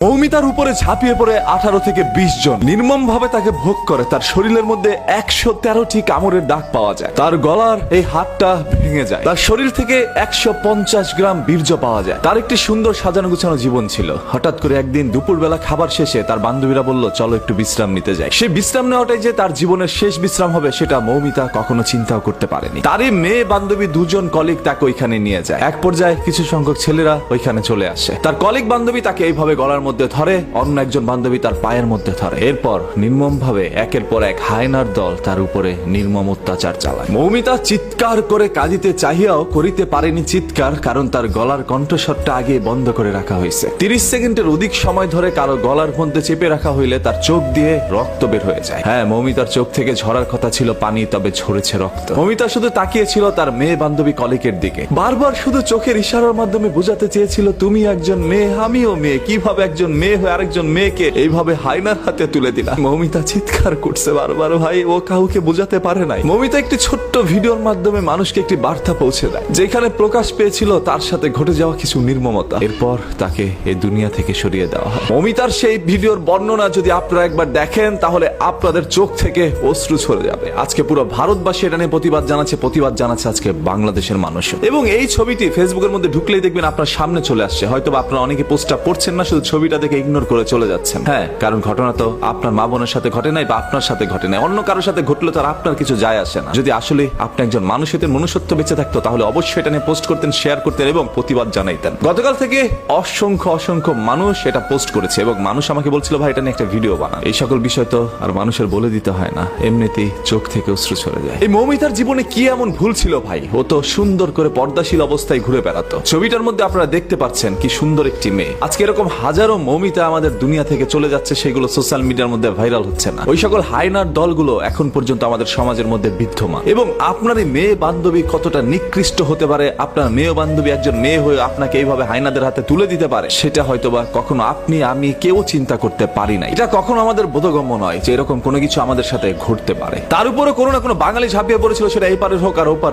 মৌমিতার উপরে ঝাঁপিয়ে পড়ে 18 থেকে 20 জন নির্মম ভাবে তাকে ভোগ করে। তার শরীরের মধ্যে 113টি কামড়ের দাগ পাওয়া যায়। তার গলার এই হাড়টা ভেঙে যায়। তার শরীর থেকে 150 গ্রাম বীর্য পাওয়া যায়। তার একটি সুন্দর সাজানো গুছানো জীবন ছিল। হঠাৎ করে একদিন দুপুরবেলা খাবার শেষে তার বান্ধবীরা বলল, চলো একটু বিশ্রাম নিতে যাই। সে বিশ্রাম নেওয়াটাই যে তার জীবনের শেষ বিশ্রাম হবে সেটা মৌমিতা কখনো চিন্তাও করতে পারেনি। তারই মেয়ে বান্ধবী দুজন কলিগ তাকে ওইখানে নিয়ে যায়। এক পর্যায়ে কিছু সংখ্যক ছেলেরা ওইখানে চলে আসে। তার কলিগ বান্ধবী তাকে এইভাবে গলার মধ্যে ধরে, অন্য একজন বান্ধবী তার পায়ের মধ্যে ধরে। এরপর নির্মম ভাবে একের পর এক হায়নার দল তার উপরে নির্মম অত্যাচার চালায়। মৌমিতা চিৎকার করে কাঁদিতে চাহিয়াও করিতে পারেনি চিৎকার, কারণ তার গলার কণ্ঠস্বরটা আগে বন্ধ করে রাখা হয়েছে। 30 সেকেন্ডের অধিক সময় ধরে কারো গলার মধ্যে চেপে রাখা হইলে তার চোখ দিয়ে রক্ত বের হয়ে যায়। হ্যাঁ, মৌমিতার চোখ থেকে ঝরার কথা ছিল পানি, তবে ঝরেছে রক্ত। মৌমিতা শুধু তাকিয়েছিল তার মেয়ে বান্ধবী কলিকের দিকে। বারবার শুধু চোখের ইশারার মাধ্যমে বোঝাতে চেয়েছিল, তুমি একজন মেয়ে, আমিও মেয়ে। কিভাবে একজন মেয়ে হয়ে আরেকজন মেয়েকে এইভাবে হায়নার হাতে তুলে দিলা? মৌমিতা চিৎকার করছে বারবার। ভাই, ও কাউকে বোঝাতে পারে নাই। মৌমিতা একটি ছোট্ট ভিডিওর মাধ্যমে মানুষকে একটি বার্তা পৌঁছে দেয়, যেখানে প্রকাশ পেয়েছিল তার সাথে ঘটে যাওয়া কিছু নির্মমতা। এরপর তাকে এই দুনিয়া থেকে সরিয়ে দেওয়া হয়। মৌমিতার সেই ভিডিওর বর্ণনা যদি আপনারা একবার দেখেন, তাহলে আপনাদের চোখ থেকে অশ্রু ঝরে যাবে। আজকে পুরো ভারতবাসী এটা নিয়ে প্রতিবাদ জানাচ্ছে আজকে বাংলাদেশের মানুষ। এবং এই ছবিটি ফেসবুকের মধ্যে ঢুকলেই দেখবেন আপনার সামনে চলে আসছে। হয়তো আপনারা অনেকে পোস্টটা পড়ছেন না, শুধু ছবিটা দেখে ইগনোর করে চলে যাচ্ছেন। হ্যাঁ, কারণ ঘটনা তো আপনার মা বোনের সাথে ঘটে নাই বা আপনার সাথে ঘটে নাই, অন্য কারোর সাথে ঘটলে তো আর আপনার কিছু যায় আসে না। যদি আসলে আপনি একজন মানুষের মনুষ্যত্ব বেঁচে থাকতো, তাহলে অবশ্যই এটা নিয়ে পোস্ট করতেন, শেয়ার করতেন এবং প্রতিবাদ জানাইতেন। গতকাল থেকে অসংখ্য মানুষ এটা পোস্ট করেছে এবং মানুষ আমাকে বলছিল, ভাই এটা নিয়ে একটা ভিডিও বানান। এই সকল বিষয় তো আর মানুষের বলে দিতে হয় না, এমনিতেই চোখ থেকে অশ্রু ছড়ে যায়। এই মৌমিতার জীবনে কি এমন ভুল ছিল ভাই? ও তো সুন্দর করে পর্দাশীল অবস্থায় ঘুরে বেড়াতো। ছবিটার মধ্যে আপনারা দেখতে পাচ্ছেন কি সুন্দর একটি মেয়ে। আজকে এরকম হাজারো মৌমিতা আমাদের দুনিয়া থেকে চলে যাচ্ছে, সেগুলো সোশ্যাল মিডিয়ার মধ্যে ভাইরাল হচ্ছে না। ওই সকল হায়নার দলগুলো এখন পর্যন্ত আমাদের সমাজের মধ্যে বিদ্যমান। এবং আপনার এই মেয়ে বান্ধবী কতটা নিকৃষ্ট হতে পারে, আপনার মেয়ে বান্ধবী একজন মেয়ে হয়ে আপনাকে এইভাবে হায়নাদের হাতে তুলে দিতে পারে, সেটা হয়তোবা কখনো আপনি আমি কেউ চিন্তা করতে পারি না। এটা কখনো আমাদের বোধগম্য নয় যে এরকম কোনো কিছু আমাদের সাথে ঘটতে পারে। তার উপরে কোনো না কোনো বাঙালি ঝাঁপিয়ে পড়েছিল, সেটা এই পারের হোক আর ওপার।